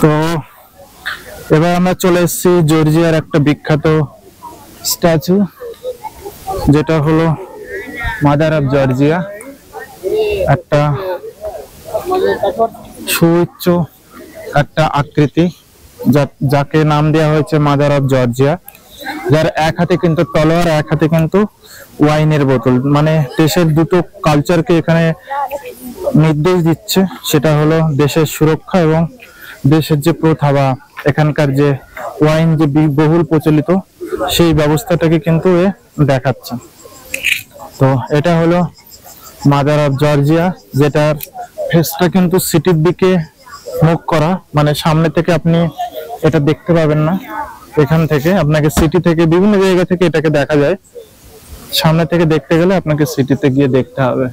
তো এবার আমরা চলে এসেছি জর্জিয়ার একটা বিখ্যাত স্ট্যাচু, যেটা হলো মাদার অফ জর্জিয়া। একটা সুউচ্চ একটা আকৃতি, যাকে নাম দেওয়া হয়েছে মাদার অফ জর্জিয়া, যার এক হাতে কিন্তু তলোয়ার, এক হাতে কিন্তু ওয়াইনের বোতল। মানে দেশের দুটো কালচারকে এখানে নির্দেশ দিচ্ছে, সেটা হলো দেশের সুরক্ষা এবং দেশের যে প্রথা বা এখানকার যে ওয়াইন যে বহুল প্রচলিত, সেই ব্যবস্থাটাকে কিন্তু এ দেখাচ্ছে। তো এটা হলো মাদার অফ জর্জিয়া, যেটার ফেসটা কিন্তু সিটির দিকে মুখ করা, মানে সামনে থেকে আপনি এটা দেখতে পাবেন না। এখান থেকে আপনাকে সিটি থেকে বিভিন্ন জায়গা থেকে এটাকে দেখা যায়। সামনে থেকে দেখতে গেলে আপনাকে সিটিতে গিয়ে দেখতে হবে।